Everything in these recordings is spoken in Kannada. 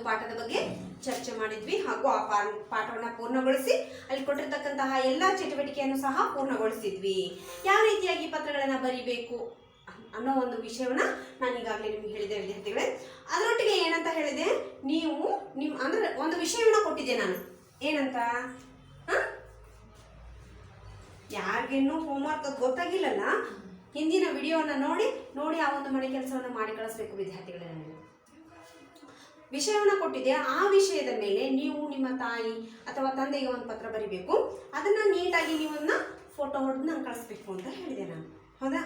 ಪಾಠದ ಬಗ್ಗೆ ಚರ್ಚೆ ಮಾಡಿದ್ವಿ ಹಾಗೂ ಆ ಪಾಠವನ್ನು ಪೂರ್ಣಗೊಳಿಸಿ ಅಲ್ಲಿ ಕೊಟ್ಟಿರ್ತಕ್ಕಂತಹ ಎಲ್ಲ ಚಟುವಟಿಕೆಯನ್ನು ಸಹ ಪೂರ್ಣಗೊಳಿಸಿದ್ವಿ. ಯಾವ ರೀತಿಯಾಗಿ ಪತ್ರಗಳನ್ನು ಬರೀಬೇಕು ಅನ್ನೋ ಒಂದು ವಿಷಯವನ್ನ ನಾನು ಈಗಾಗಲೇ ನಿಮ್ಗೆ ಹೇಳಿದೆ ವಿದ್ಯಾರ್ಥಿಗಳೇ. ಅದರೊಟ್ಟಿಗೆ ಏನಂತ ಹೇಳಿದೆ, ನೀವು ಅಂದ್ರೆ ಒಂದು ವಿಷಯವನ್ನ ಕೊಟ್ಟಿದ್ದೆ ನಾನು. ಏನಂತ, ಯಾರಿಗೇನು ಹೋಮ್ವರ್ಕ್ ಗೊತ್ತಾಗಿಲ್ಲಲ್ಲ, ಹಿಂದಿನ ವಿಡಿಯೋನ ನೋಡಿ ಆ ಒಂದು ಮನೆ ಕೆಲಸವನ್ನು ಮಾಡಿ ಕಳಿಸ್ಬೇಕು ವಿದ್ಯಾರ್ಥಿಗಳೇ. ವಿಷಯವನ್ನು ಕೊಟ್ಟಿದ್ದೆ, ಆ ವಿಷಯದ ಮೇಲೆ ನೀವು ನಿಮ್ಮ ತಾಯಿ ಅಥವಾ ತಂದೆಗೆ ಒಂದು ಪತ್ರ ಬರಿಬೇಕು. ಅದನ್ನ ನೀಟಾಗಿ ನೀವನ್ನ ಫೋಟೋ ಹೊಡೆದು ನಾನು ಕಳಿಸ್ಬೇಕು ಅಂತ ಹೇಳಿದೆ ನಾನು. ಹೌದಾ?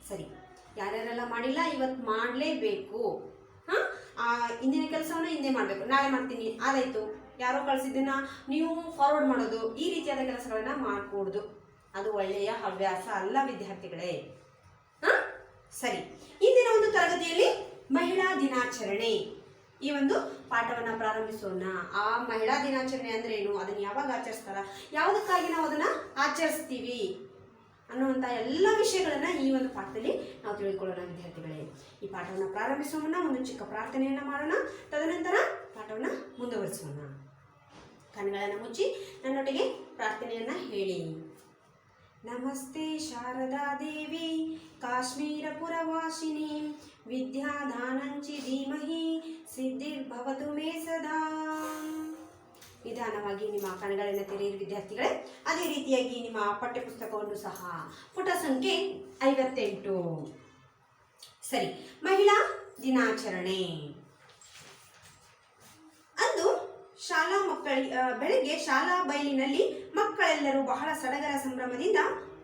ಸರಿ, ಯಾರ್ಯಾರೆಲ್ಲ ಮಾಡಿಲ್ಲ ಇವತ್ತು ಮಾಡಲೇಬೇಕು. ಇಂದಿನ ಕೆಲಸವನ್ನು ಹಿಂದೆ ಮಾಡಬೇಕು, ನಾಳೆ ಮಾಡ್ತೀನಿ ಆದಾಯ್ತು, ಯಾರೋ ಕಳಿಸಿದ್ದನ್ನ ನೀವು ಫಾರ್ವರ್ಡ್ ಮಾಡೋದು, ಈ ರೀತಿಯಾದ ಕೆಲಸಗಳನ್ನ ಮಾಡಕೂಡ್ದು. ಅದು ಒಳ್ಳೆಯ ಹವ್ಯಾಸ ಅಲ್ಲ ವಿದ್ಯಾರ್ಥಿಗಳೇ. ಸರಿ, ಇಂದಿನ ಒಂದು ತರಗತಿಯಲ್ಲಿ ಮಹಿಳಾ ದಿನಾಚರಣೆ ಈ ಒಂದು ಪಾಠವನ್ನ ಪ್ರಾರಂಭಿಸೋಣ. ಆ ಮಹಿಳಾ ದಿನಾಚರಣೆ ಅಂದ್ರೆ ಏನು, ಅದನ್ನ ಯಾವಾಗ ಆಚರಿಸ್ತಾರ, ಯಾವುದಕ್ಕಾಗಿ ನಾವು ಅದನ್ನ ಆಚರಿಸ್ತೀವಿ ಅನ್ನುವಂಥ ಎಲ್ಲ ವಿಷಯಗಳನ್ನ ಈ ಒಂದು ಪಾಠದಲ್ಲಿ ನಾವು ತಿಳಿದುಕೊಳ್ಳೋಣ ವಿದ್ಯಾರ್ಥಿಗಳೇ. ಈ ಪಾಠವನ್ನು ಪ್ರಾರಂಭಿಸುವ ಮುನ್ನ ಒಂದು ಚಿಕ್ಕ ಪ್ರಾರ್ಥನೆಯನ್ನ ಮಾಡೋಣ, ತದನಂತರ ಪಾಠವನ್ನ ಮುಂದುವರಿಸೋಣ. ಕಣ್ಣುಗಳನ್ನು ಮುಚ್ಚಿ ನನ್ನೊಟ್ಟಿಗೆ ಪ್ರಾರ್ಥನೆಯನ್ನ ಹೇಳಿ. ನಮಸ್ತೆ ಶಾರದಾ ದೇವಿ ಕಾಶ್ಮೀರಪುರವಾಸಿನಿ ವಿದ್ಯಾದಾನಂಚಿ ಧೀಮಹಿ ಸಿದ್ಧಿರ್ಭವತು ಮೇ ಸದಾ. ನಿಧಾನವಾಗಿ ನಿಮ್ಮ ಕಣ್ಣುಗಳನ್ನು ತೆರೆಯಿರಿ ವಿದ್ಯಾರ್ಥಿಗಳೇ. ಅದೇ ರೀತಿಯಾಗಿ ನಿಮ್ಮ ಪಠ್ಯಪುಸ್ತಕವನ್ನು ಸಹ ಪುಟ ಸಂಖ್ಯೆ 58. ಸರಿ, ಮಹಿಳಾ ದಿನಾಚರಣೆ ಅಂದು ಶಾಲಾ ಬೆಳಗ್ಗೆ ಶಾಲಾ ಬಯಲಿನಲ್ಲಿ ಮಕ್ಕಳೆಲ್ಲರೂ ಬಹಳ ಸಡಗರ ಸಂಭ್ರಮದಿಂದ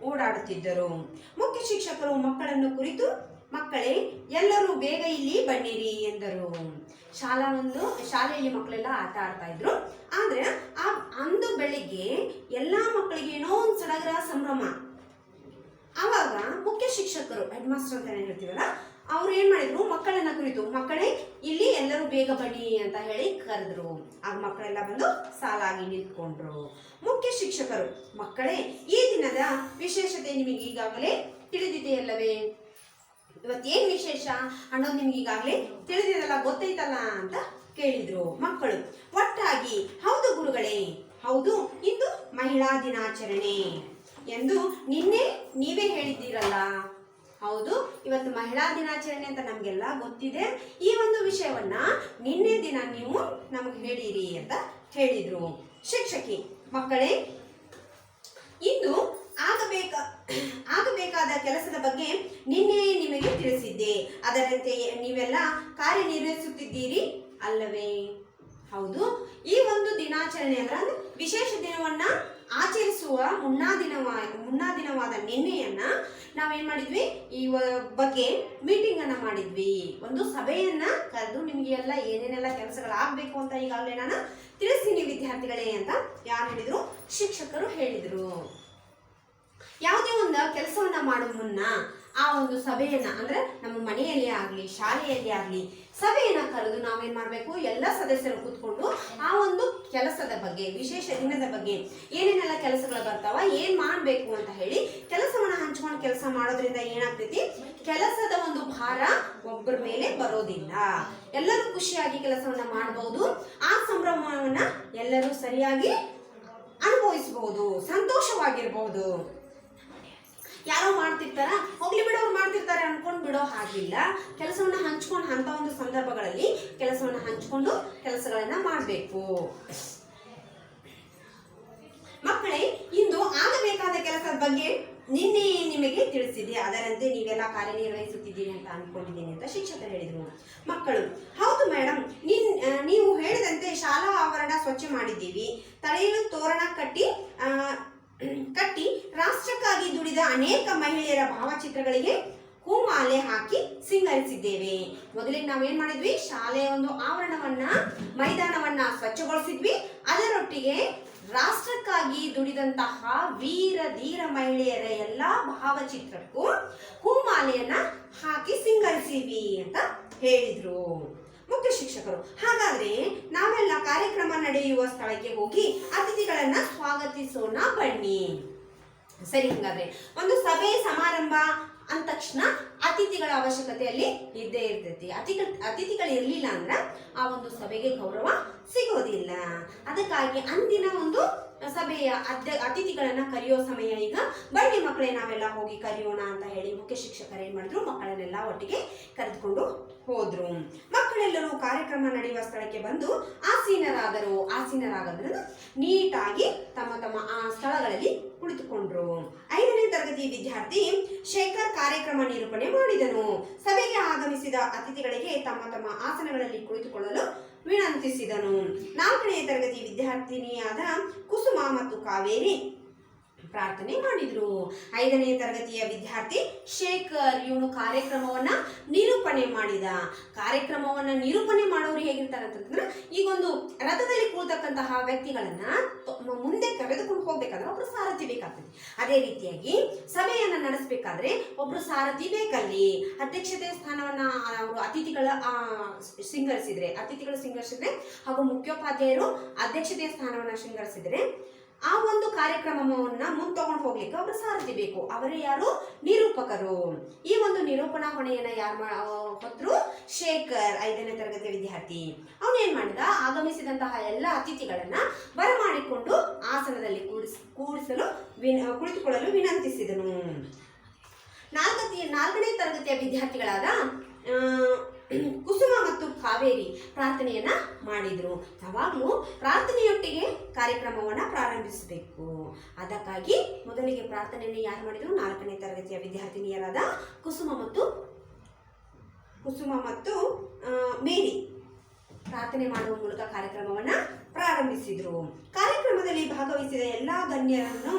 ಓಡಾಡುತ್ತಿದ್ದರು. ಮುಖ್ಯ ಶಿಕ್ಷಕರು ಮಕ್ಕಳನ್ನು ಕುರಿತು, ಮಕ್ಕಳೇ ಎಲ್ಲರೂ ಬೇಗ ಇಲ್ಲಿ ಬನ್ನಿರಿ ಎಂದರು. ಶಾಲೆಯಲ್ಲಿ ಮಕ್ಕಳೆಲ್ಲ ಆಟ ಆಡ್ತಾ ಇದ್ರು. ಆದ್ರೆ ಅಂದು ಬೆಳಿಗ್ಗೆ ಎಲ್ಲಾ ಮಕ್ಕಳಿಗೆ ಏನೋ ಒಂದು ಸಡಗರ ಸಂಭ್ರಮ. ಆವಾಗ ಮುಖ್ಯ ಶಿಕ್ಷಕರು, ಹೆಡ್ ಮಾಸ್ಟರ್ ಅಂತ ಹೇಳ್ತೀವಲ್ಲ, ಅವ್ರು ಏನ್ ಮಾಡಿದ್ರು, ಮಕ್ಕಳನ್ನ ಕುರಿತು, ಮಕ್ಕಳೇ ಇಲ್ಲಿ ಎಲ್ಲರೂ ಬೇಗ ಬನ್ನಿ ಅಂತ ಹೇಳಿ ಕರೆದ್ರು. ಆಗ ಮಕ್ಕಳೆಲ್ಲ ಬಂದು ಸಾಲಾಗಿ ನಿಂತ್ಕೊಂಡ್ರು. ಮುಖ್ಯ ಶಿಕ್ಷಕರು, ಮಕ್ಕಳೇ ಈ ದಿನದ ವಿಶೇಷತೆ ನಿಮಗೆ ಈಗಾಗಲೇ ತಿಳಿದಿದೆಯಲ್ಲವೇ, ಇವತ್ತೇನ್ ವಿಶೇಷ ಅನ್ನೋದು ನಿಮ್ಗೆ ಈಗಾಗಲೇ ತಿಳಿದಿದಲ್ಲ, ಗೊತ್ತೈತಲ್ಲ ಅಂತ ಕೇಳಿದ್ರು ಮಕ್ಕಳು. ಒಟ್ಟಾಗಿ, ಹೌದು ಗುರುಗಳೇ, ಹೌದು ಇಂದು ಮಹಿಳಾ ದಿನಾಚರಣೆ ಎಂದು ನಿನ್ನೆ ನೀವೇ ಹೇಳಿದ್ದೀರಲ್ಲ. ಹೌದು, ಇವತ್ತು ಮಹಿಳಾ ದಿನಾಚರಣೆ ಅಂತ ನಮ್ಗೆಲ್ಲ ಗೊತ್ತಿದೆ. ಈ ಒಂದು ವಿಷಯವನ್ನ ನಿನ್ನೆ ದಿನ ನೀವು ನಮಗೆ ಹೇಳಿರಿ ಅಂತ ಹೇಳಿದ್ರು ಶಿಕ್ಷಕಿ. ಮಕ್ಕಳೇ, ಇಂದು ಆಗಬೇಕಾದ ಕೆಲಸದ ಬಗ್ಗೆ ನಿನ್ನೆ ನಿಮಗೆ ತಿಳಿಸಿದ್ದೆ, ಅದರಂತೆ ನೀವೆಲ್ಲ ಕಾರ್ಯನಿರ್ವಹಿಸುತ್ತಿದ್ದೀರಿ ಅಲ್ಲವೇ? ಹೌದು, ಈ ಒಂದು ದಿನಾಚರಣೆ ಅಂದ್ರೆ ವಿಶೇಷ ದಿನವನ್ನ ಆಚರಿಸುವ ಮುನ್ನಾ ದಿನವಾದ ನಿನ್ನೆಯನ್ನ ನಾವೇನ್ ಮಾಡಿದ್ವಿ, ಈ ಬಗ್ಗೆ ಮೀಟಿಂಗ್ ಅನ್ನ ಮಾಡಿದ್ವಿ. ಒಂದು ಸಭೆಯನ್ನ ಕರೆದು ನಿಮ್ಗೆ ಎಲ್ಲ ಏನೇನೆಲ್ಲ ಕೆಲಸಗಳಾಗಬೇಕು ಅಂತ ಈಗಾಗಲೇ ನಾನು ತಿಳಿಸ್ತೀನಿ ವಿದ್ಯಾರ್ಥಿಗಳೇ ಅಂತ ಯಾರು ಹೇಳಿದ್ರು, ಶಿಕ್ಷಕರು ಹೇಳಿದ್ರು. ಯಾವುದೇ ಒಂದು ಕೆಲಸವನ್ನ ಮಾಡುವ ಮುನ್ನ ಆ ಒಂದು ಸಭೆಯನ್ನ, ಅಂದ್ರೆ ನಮ್ಮ ಮನೆಯಲ್ಲಿ ಆಗ್ಲಿ ಶಾಲೆಯಲ್ಲಿ ಆಗ್ಲಿ ಸಭೆಯನ್ನ ಕರೆದು ನಾವೇನ್ ಮಾಡ್ಬೇಕು, ಎಲ್ಲ ಸದಸ್ಯರು ಕೂತ್ಕೊಂಡು ಆ ಒಂದು ಕೆಲಸದ ಬಗ್ಗೆ, ವಿಶೇಷ ದಿನದ ಬಗ್ಗೆ ಏನೇನೆಲ್ಲ ಕೆಲಸಗಳು ಬರ್ತಾವ, ಏನ್ ಮಾಡ್ಬೇಕು ಅಂತ ಹೇಳಿ ಕೆಲಸವನ್ನ ಹಂಚ್ಕೊಂಡು ಕೆಲಸ ಮಾಡೋದ್ರಿಂದ ಏನಾಗ್ತೈತಿ, ಕೆಲಸದ ಒಂದು ಭಾರ ಒಬ್ಬರ ಮೇಲೆ ಬರೋದಿಲ್ಲ. ಎಲ್ಲರೂ ಖುಷಿಯಾಗಿ ಕೆಲಸವನ್ನ ಮಾಡಬಹುದು. ಆ ಸಂಭ್ರಮವನ್ನ ಎಲ್ಲರೂ ಸರಿಯಾಗಿ ಅನುಭವಿಸಬಹುದು, ಸಂತೋಷವಾಗಿರ್ಬಹುದು. ಯಾರೋ ಮಾಡ್ತಿರ್ತಾರ, ಹೋಗ್ಲಿ ಬಿಡೋ, ಅವ್ರು ಮಾಡ್ತಿರ್ತಾರೆ ಅನ್ಕೊಂಡ್ ಬಿಡೋ ಹಾಗಿಲ್ಲ. ಕೆಲಸವನ್ನ ಹಂಚ್ಕೊಂಡು ಅಂತ ಒಂದು ಸಂದರ್ಭಗಳಲ್ಲಿ ಕೆಲಸವನ್ನ ಹಂಚ್ಕೊಂಡು ಕೆಲಸಗಳನ್ನ ಮಾಡಬೇಕು. ಮಕ್ಕಳೇ, ಇಂದು ಆಗಬೇಕಾದ ಕೆಲಸದ ಬಗ್ಗೆ ನಿನ್ನೆ ನಿಮಗೆ ತಿಳಿಸಿದೆ, ಅದರಂತೆ ನೀವೆಲ್ಲ ಕಾರ್ಯನಿರ್ವಹಿಸುತ್ತಿದ್ದೀರಿ ಅಂತ ಅನ್ಕೊಂಡಿದ್ದೀನಿ ಅಂತ ಶಿಕ್ಷಕರು ಹೇಳಿದ್ರು. ಮಕ್ಕಳು, ಹೌದು ಮೇಡಮ್, ನೀವು ಹೇಳಿದಂತೆ ಶಾಲಾ ಆವರಣ ಸ್ವಚ್ಛ ಮಾಡಿದ್ದೀವಿ. ತಲೆಯಲ್ಲಿ ತೋರಣ ಕಟ್ಟಿ ರಾಷ್ಟ್ರಕ್ಕಾಗಿ ದುಡಿದ ಅನೇಕ ಮಹಿಳೆಯರ ಭಾವಚಿತ್ರಗಳಿಗೆ ಹೂಮಾಲೆ ಹಾಕಿ ಸಿಂಗರಿಸಿದ್ದೇವೆ. ಮೊದಲಿಗೆ ನಾವೇನ್ ಮಾಡಿದ್ವಿ, ಶಾಲೆಯ ಒಂದು ಆವರಣವನ್ನ, ಮೈದಾನವನ್ನ ಸ್ವಚ್ಛಗೊಳಿಸಿದ್ವಿ. ಅದರೊಟ್ಟಿಗೆ ರಾಷ್ಟ್ರಕ್ಕಾಗಿ ದುಡಿದಂತಹ ವೀರ ಧೀರ ಮಹಿಳೆಯರ ಎಲ್ಲಾ ಭಾವಚಿತ್ರಕ್ಕೂ ಹೂಮಾಲೆಯನ್ನ ಹಾಕಿ ಸಿಂಗರಿಸಿದ್ವಿ ಅಂತ ಹೇಳಿದ್ರು ಮುಖ್ಯ ಶಿಕ್ಷಕರು. ಹಾಗಾದ್ರೆ ನಾವೆಲ್ಲ ಕಾರ್ಯಕ್ರಮ ನಡೆಯುವ ಸ್ಥಳಕ್ಕೆ ಹೋಗಿ ಅತಿಥಿಗಳನ್ನ ಸ್ವಾಗತಿಸೋಣ ಬನ್ನಿ. ಸರಿ, ಹಾಗಾದ್ರೆ ಒಂದು ಸಭೆ ಸಮಾರಂಭ ಅಂದ ತಕ್ಷಣ ಅತಿಥಿಗಳ ಅವಶ್ಯಕತೆಯಲ್ಲಿ ಇದ್ದೇ ಇರ್ತೈತಿ. ಅತಿಥಿಗಳು ಇರಲಿಲ್ಲ ಅಂದ್ರೆ ಆ ಒಂದು ಸಭೆಗೆ ಗೌರವ ಸಿಗೋದಿಲ್ಲ. ಅದಕ್ಕಾಗಿ ಅಂದಿನ ಒಂದು ಸಭೆಯ ಅತಿಥಿಗಳನ್ನ ಕರೆಯೋ ಸಮಯ ಈಗ. ಬನ್ನಿ ಮಕ್ಕಳೇ, ನಾವೆಲ್ಲ ಹೋಗಿ ಕರೆಯೋಣ ಅಂತ ಹೇಳಿ ಮುಖ್ಯ ಶಿಕ್ಷಕರು ಏನ್ ಮಾಡಿದ್ರು, ಮಕ್ಕಳನ್ನೆಲ್ಲ ಒಟ್ಟಿಗೆ ಕರೆದುಕೊಂಡು ಹೋದ್ರು. ಮಕ್ಕಳೆಲ್ಲರೂ ಕಾರ್ಯಕ್ರಮ ನಡೆಯುವ ಸ್ಥಳಕ್ಕೆ ಬಂದು ಆಸೀನರಾದರು. ನೀಟಾಗಿ ತಮ್ಮ ತಮ್ಮ ಆ ಸ್ಥಳಗಳಲ್ಲಿ ಕುಳಿತುಕೊಂಡ್ರು. 5ನೇ ತರಗತಿ ವಿದ್ಯಾರ್ಥಿ ಶೇಖರ್ ಕಾರ್ಯಕ್ರಮ ನಿರೂಪಣೆ ಮಾಡಿದನು. ಸಭೆಗೆ ಆಗಮಿಸಿದ ಅತಿಥಿಗಳಿಗೆ ತಮ್ಮ ತಮ್ಮ ಆಸನಗಳಲ್ಲಿ ಕುಳಿತುಕೊಳ್ಳಲು ವಿನಂತಿಸಿದನು. 4ನೇ ತರಗತಿ ವಿದ್ಯಾರ್ಥಿನಿಯಾದ ಕುಸುಮ ಮತ್ತು ಕಾವೇರಿ ಪ್ರಾರ್ಥನೆ ಮಾಡಿದ್ರು. 5ನೇ ತರಗತಿಯ ವಿದ್ಯಾರ್ಥಿ ಶೇಖರ್ ಇವನು ಕಾರ್ಯಕ್ರಮವನ್ನ ನಿರೂಪಣೆ ಮಾಡಿದ. ಕಾರ್ಯಕ್ರಮವನ್ನ ನಿರೂಪಣೆ ಮಾಡೋರು ಹೇಗಿರ್ತಾರೆ ಅಂತಂದ್ರೆ, ಈಗೊಂದು ರಥದಲ್ಲಿ ಕೂತಕ್ಕಂತಹ ವ್ಯಕ್ತಿಗಳನ್ನ ಮುಂದೆ ಕರೆದುಕೊಂಡು ಹೋಗ್ಬೇಕಾದ್ರೆ ಒಬ್ರು ಸಾರಥಿ ಬೇಕಾಗ್ತದೆ. ಅದೇ ರೀತಿಯಾಗಿ ಸಭೆಯನ್ನ ನಡೆಸಬೇಕಾದ್ರೆ ಒಬ್ರು ಸಾರಥಿ ಬೇಕಲ್ಲಿ. ಅಧ್ಯಕ್ಷತೆ ಸ್ಥಾನವನ್ನ ಅವರು ಅತಿಥಿಗಳು ಸಿಂಗರಿಸಿದ್ರೆ ಹಾಗೂ ಮುಖ್ಯೋಪಾಧ್ಯಾಯರು ಅಧ್ಯಕ್ಷತೆಯ ಸ್ಥಾನವನ್ನ ಶೃಂಗರಿಸಿದ್ರೆ ಆ ಒಂದು ಕಾರ್ಯಕ್ರಮವನ್ನ ಮುಂದೆ ತಗೊಂಡು ಹೋಗ್ಲಿಕ್ಕೆ ಒಬ್ರು ಸಾರಥಿ ಬೇಕು. ಅವರೇ ಯಾರು? ನಿರೂಪಕರು. ಈ ಒಂದು ನಿರೂಪಣಾ ಹೊಣೆಯನ್ನ ಯಾರು ಹೊತ್ತರು? ಶೇಖರ್, 5ನೇ ತರಗತಿಯ ವಿದ್ಯಾರ್ಥಿ. ಅವನೇನ್ ಮಾಡಿದ, ಆಗಮಿಸಿದಂತಹ ಎಲ್ಲ ಅತಿಥಿಗಳನ್ನ ಬರಮಾಡಿಕೊಂಡು ಆಸನದಲ್ಲಿ ಕುಳಿತುಕೊಳ್ಳಲು ವಿನಂತಿಸಿದನು. 4ನೇ ತರಗತಿಯ ವಿದ್ಯಾರ್ಥಿಗಳಾದ ಕುಸುಮ ಮತ್ತು ಕಾವೇರಿ ಪ್ರಾರ್ಥನೆಯನ್ನ ಮಾಡಿದ್ರು. ಯಾವಾಗಲೂ ಪ್ರಾರ್ಥನೆಯೊಟ್ಟಿಗೆ ಕಾರ್ಯಕ್ರಮವನ್ನ ಪ್ರಾರಂಭಿಸಬೇಕು. ಅದಕ್ಕಾಗಿ ಮೊದಲಿಗೆ ಪ್ರಾರ್ಥನೆಯನ್ನು ಯಾರು ಮಾಡಿದ್ರು? 4ನೇ ತರಗತಿಯ ವಿದ್ಯಾರ್ಥಿನಿಯರಾದ ಕುಸುಮ ಮತ್ತು ಮೇರಿ ಪ್ರಾರ್ಥನೆ ಮಾಡುವ ಮೂಲಕ ಕಾರ್ಯಕ್ರಮವನ್ನ ಪ್ರಾರಂಭಿಸಿದ್ರು. ಕಾರ್ಯಕ್ರಮದಲ್ಲಿ ಭಾಗವಹಿಸಿದ ಎಲ್ಲಾ ಗಣ್ಯರನ್ನು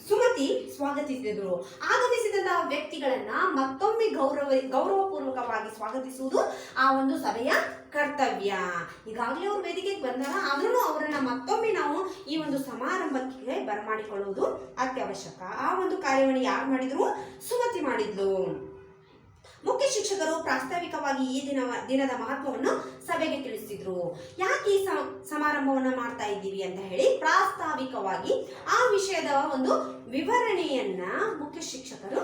ಸುಮತಿ ಸ್ವಾಗತಿಸಿದರು. ಆಗಮಿಸಿದಂತಹ ವ್ಯಕ್ತಿಗಳನ್ನ ಮತ್ತೊಮ್ಮೆ ಗೌರವಪೂರ್ವಕವಾಗಿ ಸ್ವಾಗತಿಸುವುದು ಆ ಒಂದು ಸಭೆಯ ಕರ್ತವ್ಯ. ಈಗಾಗಲೇ ಅವರು ವೇದಿಕೆಗೆ ಬಂದಾರ, ಆದ್ರೂ ಅವರನ್ನ ಮತ್ತೊಮ್ಮೆ ನಾವು ಈ ಒಂದು ಸಮಾರಂಭಕ್ಕೆ ಬರಮಾಡಿಕೊಳ್ಳುವುದು ಅತ್ಯವಶ್ಯಕ. ಆ ಒಂದು ಕಾರ್ಯವನ್ನು ಯಾರು ಮಾಡಿದ್ರು? ಸುಮತಿ ಮಾಡಿದ್ಲು. ಮುಖ್ಯ ಶಿಕ್ಷಕರು ಪ್ರಾಸ್ತಾವಿಕವಾಗಿ ಈ ದಿನದ ಮಹತ್ವವನ್ನು ಸಭೆಗೆ ತಿಳಿಸಿದ್ರು. ಯಾಕೆ ಈ ಸಮಾರಂಭವನ್ನ ಮಾಡ್ತಾ ಇದ್ದೀವಿ ಅಂತ ಹೇಳಿ ಪ್ರಾಸ್ತಾವಿಕವಾಗಿ ಆ ವಿಷಯದ ಒಂದು ವಿವರಣೆಯನ್ನ ಮುಖ್ಯ ಶಿಕ್ಷಕರು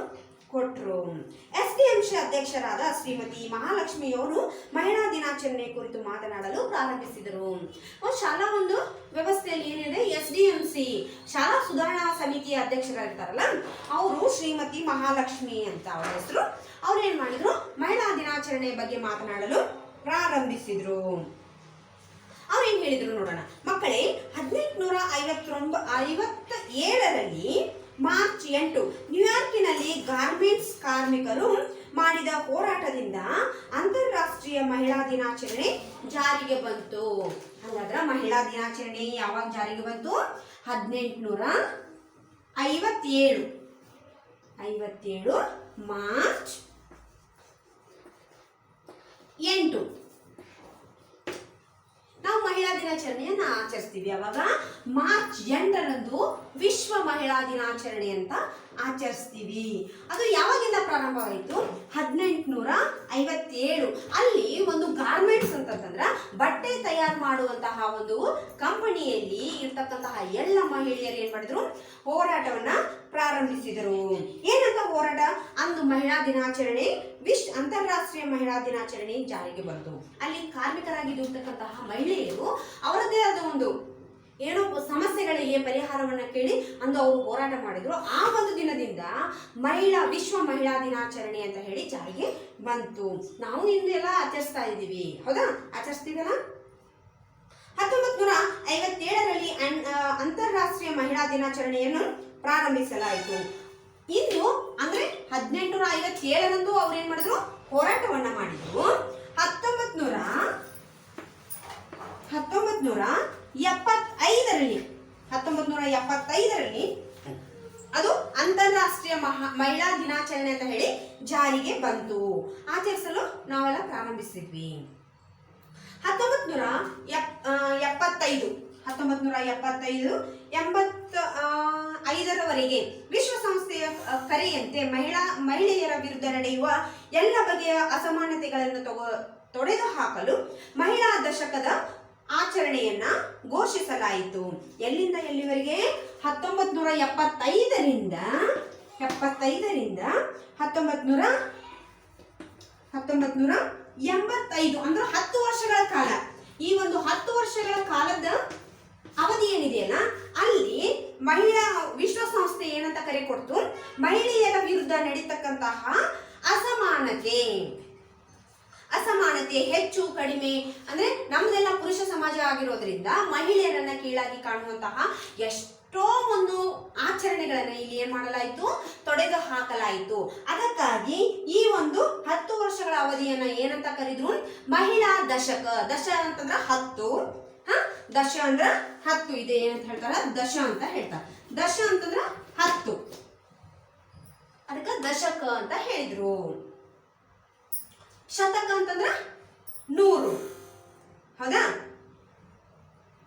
ಕೊಟ್ಟರು. SDMC ಅಧ್ಯಕ್ಷರಾದ ಶ್ರೀಮತಿ ಮಹಾಲಕ್ಷ್ಮಿಯವರು ಮಹಿಳಾ ದಿನಾಚರಣೆ ಕುರಿತು ಮಾತನಾಡಲು ಪ್ರಾರಂಭಿಸಿದರು. ಶಾಲಾ ಒಂದು ವ್ಯವಸ್ಥೆಯಲ್ಲಿ ಏನಿದೆ, SDMC ಶಾಲಾ ಸುಧಾರಣಾ ಸಮಿತಿಯ ಅಧ್ಯಕ್ಷರಾಗಿರ್ತಾರಲ್ಲ ಅವರು ಶ್ರೀಮತಿ ಮಹಾಲಕ್ಷ್ಮಿ ಅಂತ ಅವರ ಹೆಸರು. ಅವ್ರು ಏನ್ ಮಾಡಿದ್ರು, ಮಹಿಳಾ ದಿನಾಚರಣೆ ಬಗ್ಗೆ ಮಾತನಾಡಲು ಪ್ರಾರಂಭಿಸಿದ್ರು. ಅವ್ರೇನ್ ಹೇಳಿದ್ರು ನೋಡೋಣ. ಮಕ್ಕಳೇ, 1857ರಲ್ಲಿ ಮಾರ್ಚ್ 8 ನ್ಯೂಯಾರ್ಕಿನಲ್ಲಿ ಗಾರ್ಮೆಂಟ್ಸ್ ಕಾರ್ಮಿಕರು ಮಾಡಿದ ಹೋರಾಟದಿಂದ ಅಂತಾರಾಷ್ಟ್ರೀಯ ಮಹಿಳಾ ದಿನಾಚರಣೆ ಜಾರಿಗೆ ಬಂತು. ಹಾಗಾದ್ರೆ ಮಹಿಳಾ ದಿನಾಚರಣೆ ಯಾವಾಗ ಜಾರಿಗೆ ಬಂತು? 1857 ಮಾರ್ಚ್ 8 ನಾವು ಮಹಿಳಾ ದಿನಾಚರಣೆಯನ್ನ ಆಚರಿಸ್ತೀವಿ. ಅವಾಗ ಮಾರ್ಚ್ 8ರಂದು ವಿಶ್ವ ಮಹಿಳಾ ದಿನಾಚರಣೆ ಅಂತ ಆಚರಿಸ್ತೀವಿ. ಅದು ಯಾವಾಗಿಂದ ಪ್ರಾರಂಭವಾಯಿತು? 1857. ಅಲ್ಲಿ ಒಂದು ಗಾರ್ಮೆಂಟ್ಸ್ ಅಂತಂದ್ರೆ ಬಟ್ಟೆ ತಯಾರು ಮಾಡುವಂತಹ ಒಂದು ಕಂಪನಿಯಲ್ಲಿ ಇರ್ತಕ್ಕಂತಹ ಎಲ್ಲ ಮಹಿಳೆಯರು ಏನ್ ಮಾಡಿದ್ರು, ಹೋರಾಟವನ್ನ ಪ್ರಾರಂಭಿಸಿದರು. ಏನಂತ ಹೋರಾಟ? ಅಂದು ಮಹಿಳಾ ದಿನಾಚರಣೆ ಅಂತಾರಾಷ್ಟ್ರೀಯ ಮಹಿಳಾ ದಿನಾಚರಣೆ ಜಾರಿಗೆ ಬಂತು. ಅಲ್ಲಿ ಕಾರ್ಮಿಕರಾಗಿ ದುಡಿತಕ್ಕಂತಹ ಮಹಿಳೆಯರು ಅವರದೇ ಆದ ಒಂದು ಏನೋ ಸಮಸ್ಯೆಗಳಿಗೆ ಪರಿಹಾರವನ್ನ ಕೇಳಿ ಅಂದು ಅವರು ಹೋರಾಟ ಮಾಡಿದ್ರು. ಆ ಒಂದು ದಿನದಿಂದ ವಿಶ್ವ ಮಹಿಳಾ ದಿನಾಚರಣೆ ಅಂತ ಹೇಳಿ ಜಾರಿಗೆ ಬಂತು. ನಾವು ಇಂದೆಲ್ಲ ಆಚರಿಸ್ತಾ ಇದ್ದೀವಿ, ಹೌದಾ? ಆಚರಿಸ್ತೀವಲ್ಲ. 1957ರಲ್ಲಿ ಅಂತಾರಾಷ್ಟ್ರೀಯ ಮಹಿಳಾ ದಿನಾಚರಣೆಯನ್ನು ಪ್ರಾರಂಭಿಸಲಾಯಿತು. ಇಂದು ಅಂದ್ರೆ 1857ರಂದು ಅವ್ರು ಏನ್ ಮಾಡಿದ್ರು, ಹೋರಾಟವನ್ನ ಮಾಡಿದ್ರು. 1975ರಲ್ಲಿ ಅದು ಅಂತಾರಾಷ್ಟ್ರೀಯ ಮಹಿಳಾ ದಿನಾಚರಣೆ ಅಂತ ಹೇಳಿ ಜಾರಿಗೆ ಬಂತು. ಆಚರಿಸಲು ನಾವೆಲ್ಲ ಪ್ರಾರಂಭಿಸಿದ್ವಿ. 1975ರವರೆಗೆ ವಿಶ್ವಸಂಸ್ಥೆಯ ಕರೆಯಂತೆ ಮಹಿಳೆಯರ ವಿರುದ್ಧ ನಡೆಯುವ ಎಲ್ಲ ಬಗೆಯ ಅಸಮಾನತೆಗಳನ್ನು ತೊಡೆದು ಹಾಕಲು ಮಹಿಳಾ ದಶಕದ ಆಚರಣೆಯನ್ನ ಘೋಷಿಸಲಾಯಿತು. ಎಲ್ಲಿಂದ ಎಲ್ಲಿವರೆಗೆ? 1975ರಿಂದ 1975ರಿಂದ 1985 ಅಂದ್ರೆ 10 ವರ್ಷಗಳ ಕಾಲ. ಈ ಒಂದು 10 ವರ್ಷಗಳ ಕಾಲದ ಅವಧಿ ಏನಿದೆಯಲ್ಲ, ಅಲ್ಲಿ ಮಹಿಳಾ ವಿಶ್ವಸಂಸ್ಥೆ ಏನಂತ ಕರೆ ಕೊಡ್ತು, ಮಹಿಳೆಯರ ವಿರುದ್ಧ ನಡೀತಕ್ಕಂತಹ ಅಸಮಾನತೆ ಹೆಚ್ಚು ಕಡಿಮೆ ಅಂದ್ರೆ ನಮ್ದೆಲ್ಲ ಪುರುಷ ಸಮಾಜ ಆಗಿರೋದ್ರಿಂದ ಮಹಿಳೆಯರನ್ನ ಕೀಳಾಗಿ ಕಾಣುವಂತಹ ಎಷ್ಟೋ ಒಂದು ಆಚರಣೆಗಳನ್ನ ಇಲ್ಲಿ ಏನ್ ಮಾಡಲಾಯಿತು, ತೊಡೆದು ಹಾಕಲಾಯಿತು. ಅದಕ್ಕಾಗಿ ಈ ಒಂದು 10 ವರ್ಷಗಳ ಅವಧಿಯನ್ನ ಏನಂತ ಕರೆದ್ರು, ಮಹಿಳಾ ದಶಕ. ದಶ ಅಂತಂದ್ರ 10, ದಶ ಅಂದ್ರ 10 ಇದೆ. ಏನಂತ ಹೇಳ್ತಾರ, ದಶ ಅಂತ ಹೇಳ್ತಾರ. ದಶ ಅಂತಂದ್ರ 10, ಅದಕ್ಕೆ ದಶಕ ಅಂತ ಹೇಳಿದ್ರು. ಶತಕ ಅಂತಂದ್ರ 100, ಹೌದಾ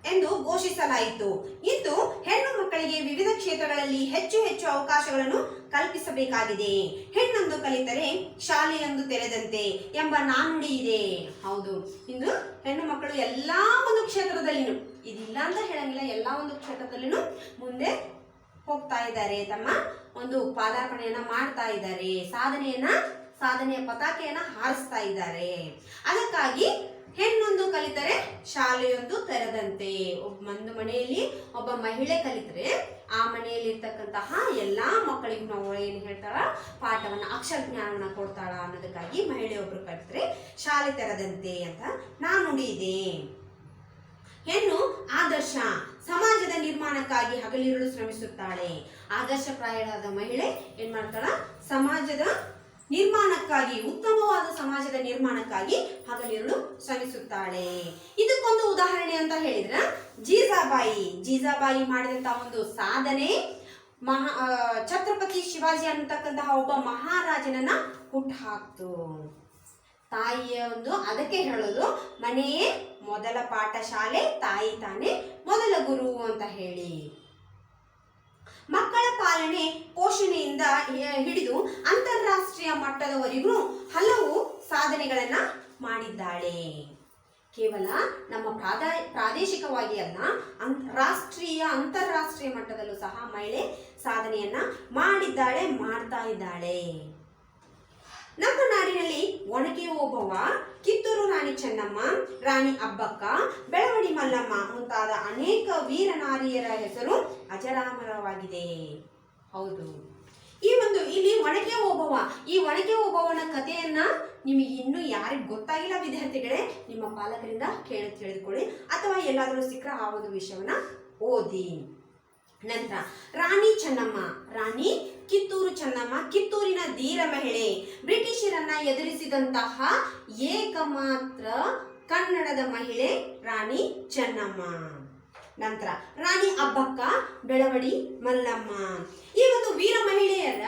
ಎಂದು ಘೋಷಿಸಲಾಯಿತು. ಇಂದು ಹೆಣ್ಣು ಮಕ್ಕಳಿಗೆ ವಿವಿಧ ಕ್ಷೇತ್ರಗಳಲ್ಲಿ ಹೆಚ್ಚು ಹೆಚ್ಚು ಅವಕಾಶಗಳನ್ನು ಕಲ್ಪಿಸಬೇಕಾಗಿದೆ. ಹೆಣ್ಣೊಂದು ಕಲಿತರೆ ಶಾಲೆಯೊಂದು ತೆರೆದಂತೆ ಎಂಬ ನಾನುಡಿ ಇದೆ. ಹೌದು, ಇಂದು ಹೆಣ್ಣು ಮಕ್ಕಳು ಎಲ್ಲಾ ಒಂದು ಕ್ಷೇತ್ರದಲ್ಲಿನೂ, ಇದಿಲ್ಲ ಅಂತ ಹೇಳಂಗಿಲ್ಲ, ಎಲ್ಲಾ ಒಂದು ಕ್ಷೇತ್ರದಲ್ಲಿನೂ ಮುಂದೆ ಹೋಗ್ತಾ ಇದ್ದಾರೆ, ತಮ್ಮ ಒಂದು ಪಾದಾರ್ಪಣೆಯನ್ನ ಮಾಡ್ತಾ ಇದ್ದಾರೆ, ಸಾಧನೆಯ ಪತಾಕೆಯನ್ನ ಹಾರಿಸ್ತಾ ಇದ್ದಾರೆ. ಅದಕ್ಕಾಗಿ ಹೆಣ್ಣೊಂದು ಕಲಿತರೆ ಶಾಲೆಯೊಂದು ತೆರೆದಂತೆ. ಒಂದು ಮನೆಯಲ್ಲಿ ಒಬ್ಬ ಮಹಿಳೆ ಕಲಿತರೆ ಆ ಮನೆಯಲ್ಲಿ ಇರ್ತಕ್ಕಂತಹ ಎಲ್ಲಾ ಮಕ್ಕಳಿಗೂ ನಾವು ಏನ್ ಹೇಳ್ತಾಳ, ಪಾಠವನ್ನ, ಅಕ್ಷರ ಜ್ಞಾನವನ್ನ ಕೊಡ್ತಾಳ ಅನ್ನೋದಕ್ಕಾಗಿ ಮಹಿಳೆಯೊಬ್ರು ಕಲಿತರೆ ಶಾಲೆ ತೆರೆದಂತೆ ಅಂತ ನಾನುಡಿ ಇದೆ. ಹೆಣ್ಣು ಆದರ್ಶ ಸಮಾಜದ ನಿರ್ಮಾಣಕ್ಕಾಗಿ ಹಗಲಿರುಳು ಶ್ರಮಿಸುತ್ತಾಳೆ. ಆದರ್ಶಪ್ರಾಯಳಾದ ಮಹಿಳೆ ಏನ್ ಮಾಡ್ತಾಳ, ಸಮಾಜದ ನಿರ್ಮಾಣಕ್ಕಾಗಿ, ಉತ್ತಮವಾದ ಸಮಾಜದ ನಿರ್ಮಾಣಕ್ಕಾಗಿ ಹಗಲಿರುಳು ಶ್ರಮಿಸುತ್ತಾಳೆ. ಇದಕ್ಕೊಂದು ಉದಾಹರಣೆ ಅಂತ ಹೇಳಿದ್ರ ಜೀಜಾಬಾಯಿ ಮಾಡಿದಂತಹ ಒಂದು ಸಾಧನೆ ಛತ್ರಪತಿ ಶಿವಾಜಿ ಅನ್ನತಕ್ಕಂತಹ ಒಬ್ಬ ಮಹಾರಾಜನನ್ನ ಹುಟ್ಟುಹಾಕ್ತು. ತಾಯಿಯ ಒಂದು, ಅದಕ್ಕೆ ಹೇಳೋದು ಮನೆಯೇ ಮೊದಲ ಪಾಠಶಾಲೆ, ತಾಯಿ ತಾನೇ ಮೊದಲ ಗುರು ಅಂತ ಹೇಳಿ. ಮಕ್ಕಳ ಪಾಲನೆ ಪೋಷಣೆಯಿಂದ ಹಿಡಿದು ಅಂತಾರಾಷ್ಟ್ರೀಯ ಮಟ್ಟದವರೆಗೂ ಹಲವು ಸಾಧನೆಗಳನ್ನ ಮಾಡಿದ್ದಾಳೆ. ಕೇವಲ ನಮ್ಮ ಪ್ರಾದೇಶಿಕವಾಗಿ ಅಲ್ಲ, ಅಂತಾರಾಷ್ಟ್ರೀಯ ಮಟ್ಟದಲ್ಲೂ ಸಹ ಮಹಿಳೆ ಸಾಧನೆಯನ್ನ ಮಾಡಿದ್ದಾಳೆ, ಮಾಡ್ತಾ ಇದ್ದಾಳೆ. ನಮ್ಮ ನಾಡಿನಲ್ಲಿ ಒಣಕೆ ಓಬವ್ವ, ಕಿತ್ತೂರು ರಾಣಿ ಚೆನ್ನಮ್ಮ, ರಾಣಿ ಅಬ್ಬಕ್ಕ, ಬೆಳವಡಿ ಮಲ್ಲಮ್ಮ ಮುಂತಾದ ಅನೇಕ ವೀರ ನಾರಿಯರ ಹೆಸರು ಅಜರಾಮರವಾಗಿದೆ. ಹೌದು, ಇಲ್ಲಿ ಒಣಕೆ ಓಬವ್ವ, ಈ ಒಣಕೆ ಓಬವ್ವನ ಕಥೆಯನ್ನ ನಿಮಗೆ ಇನ್ನೂ ಯಾರಿಗೆ ಗೊತ್ತಾಗಿಲ್ಲ ವಿದ್ಯಾರ್ಥಿಗಳೇ, ನಿಮ್ಮ ಪಾಲಕರಿಂದ ತಿಳಿದುಕೊಳ್ಳಿ, ಅಥವಾ ಎಲ್ಲಾದರೂ ಸಿಕ್ಕರೆ ಆ ಒಂದು ವಿಷಯವನ್ನ ಓದಿ. ನಂತರ ರಾಣಿ ಚೆನ್ನಮ್ಮ, ರಾಣಿ ಕಿತ್ತೂರು ಚೆನ್ನಮ್ಮ, ಕಿತ್ತೂರಿನ ಧೀರ ಮಹಿಳೆ, ಬ್ರಿಟಿಷರನ್ನ ಎದುರಿಸಿದಂತಹ ಏಕಮಾತ್ರ ಕನ್ನಡದ ಮಹಿಳೆ ರಾಣಿ ಚೆನ್ನಮ್ಮ. ನಂತರ ರಾಣಿ ಅಬ್ಬಕ್ಕ, ಬೆಳವಡಿ ಮಲ್ಲಮ್ಮ. ಈ ಒಂದು ವೀರ ಮಹಿಳೆಯರ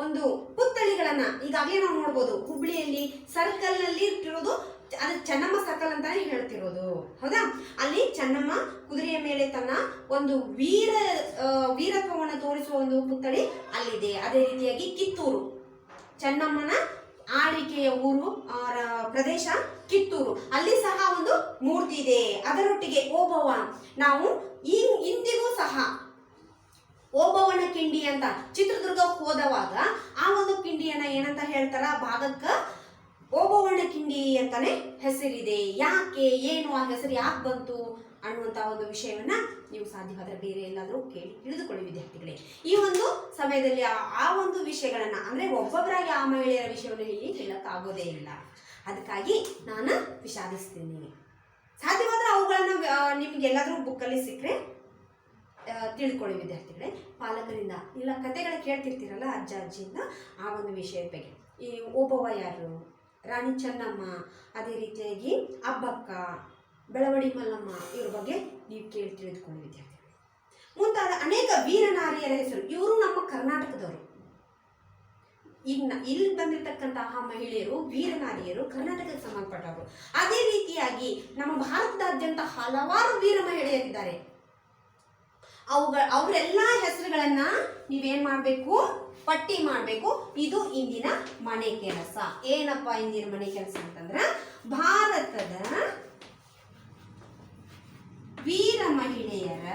ಒಂದು ಪುತ್ಥಳಿಗಳನ್ನ ಈಗಾಗಲೇ ನಾವು ನೋಡ್ಬೋದು. ಹುಬ್ಳಿಯಲ್ಲಿ ಸರ್ಕಲ್ ನಲ್ಲಿ ಇಟ್ಟಿರೋದು, ಅದು ಚೆನ್ನಮ್ಮ ಸರ್ಕಲ್ ಅಂತಾನೆ ಹೇಳ್ತಿರೋದು, ಹೌದಾ. ಅಲ್ಲಿ ಚೆನ್ನಮ್ಮ ಕುದುರೆಯ ಮೇಲೆ ತನ್ನ ಒಂದು ವೀರತ್ವವನ್ನು ತೋರಿಸುವ ಒಂದು ಪುತ್ಥಳಿ ಅಲ್ಲಿದೆ. ಅದೇ ರೀತಿಯಾಗಿ ಕಿತ್ತೂರು, ಚೆನ್ನಮ್ಮನ ಆಳ್ವಿಕೆಯ ಊರು, ಪ್ರದೇಶ ಕಿತ್ತೂರು, ಅಲ್ಲಿ ಸಹ ಒಂದು ಮೂರ್ತಿ ಇದೆ. ಅದರೊಟ್ಟಿಗೆ ಓಬವ್ವ, ನಾವು ಇಂದಿಗೂ ಸಹ ಓಬವ್ವನ ಕಿಂಡಿ ಅಂತ ಚಿತ್ರದುರ್ಗ ಹೋದವಾಗ ಆ ಒಂದು ಕಿಂಡಿಯನ್ನ ಏನಂತ ಹೇಳ್ತಾರ, ಭಾಗಕ್ಕ ಓಬವ್ವನ ಕಿಂಡಿ ಅಂತಾನೆ ಹೆಸರಿದೆ. ಯಾಕೆ, ಏನು, ಆ ಹೆಸರು ಯಾಕೆ ಬಂತು ಅನ್ನುವಂತಹ ಒಂದು ವಿಷಯವನ್ನ ನೀವು ಸಾಧ್ಯವಾದರೆ ಬೇರೆ ಎಲ್ಲಾದರೂ ಕೇಳಿ ತಿಳಿದುಕೊಳ್ಳಿ ವಿದ್ಯಾರ್ಥಿಗಳೇ. ಈ ಒಂದು ಸಮಯದಲ್ಲಿ ಆ ಒಂದು ವಿಷಯಗಳನ್ನ, ಅಂದ್ರೆ ಒಬ್ಬೊಬ್ಬರಾಗಿ ಆ ಮಹಿಳೆಯರ ವಿಷಯವನ್ನು ಹೇಳಕ್ಕಾಗೋದೇ ಇಲ್ಲ. ಅದಕ್ಕಾಗಿ ನಾನು ವಿಷಾದಿಸ್ತೀನಿ. ಸಾಧ್ಯವಾದ್ರೆ ಅವುಗಳನ್ನ ನಿಮ್ಗೆ ಎಲ್ಲಾದ್ರೂ ಬುಕ್ಕಲ್ಲಿ ಸಿಕ್ಕರೆ ತಿಳ್ಕೊಳ್ಳಿ ವಿದ್ಯಾರ್ಥಿಗಳೇ. ಪಾಲಕರಿಂದ ಇಲ್ಲ ಕತೆಗಳ ಕೇಳ್ತಿರ್ತೀರಲ್ಲ ಅಜ್ಜ ಅಜ್ಜಿಯಿಂದ, ಆ ಒಂದು ವಿಷಯದ ಬಗ್ಗೆ, ಈ ಓಬವ್ವ ಯಾರು, ರಾಣಿ ಚೆನ್ನಮ್ಮ, ಅದೇ ರೀತಿಯಾಗಿ ಅಬ್ಬಕ್ಕ, ಬೆಳವಡಿ ಮಲ್ಲಮ್ಮ, ಇವ್ರ ಬಗ್ಗೆ ನೀವು ತಿಳಿದುಕೊಳ್ಳಿ ವಿದ್ಯಾರ್ಥಿಗಳು. ಮುಂತಾದ ಅನೇಕ ವೀರ ನಾರಿಯರ ಹೆಸರು, ಇವರು ನಮ್ಮ ಕರ್ನಾಟಕದವರು. ಈಗ ಇಲ್ಲಿ ಬಂದಿರತಕ್ಕಂತಹ ಮಹಿಳೆಯರು, ವೀರ ನಾರಿಯರು ಕರ್ನಾಟಕಕ್ಕೆ ಸಂಬಂಧಪಟ್ಟವರು. ಅದೇ ರೀತಿಯಾಗಿ ನಮ್ಮ ಭಾರತದಾದ್ಯಂತ ಹಲವಾರು ವೀರ ಮಹಿಳೆಯರಿದ್ದಾರೆ. ಅವರೆಲ್ಲ ಹೆಸರುಗಳನ್ನ ನೀವೇನ್ ಮಾಡ್ಬೇಕು, ಪಟ್ಟಿ ಮಾಡಬೇಕು. ಇದು ಇಂದಿನ ಮನೆ ಕೆಲಸ. ಏನಪ್ಪ ಇಂದಿನ ಮನೆ ಕೆಲಸ ಅಂತಂದ್ರ, ಭಾರತದ ವೀರ ಮಹಿಳೆಯರ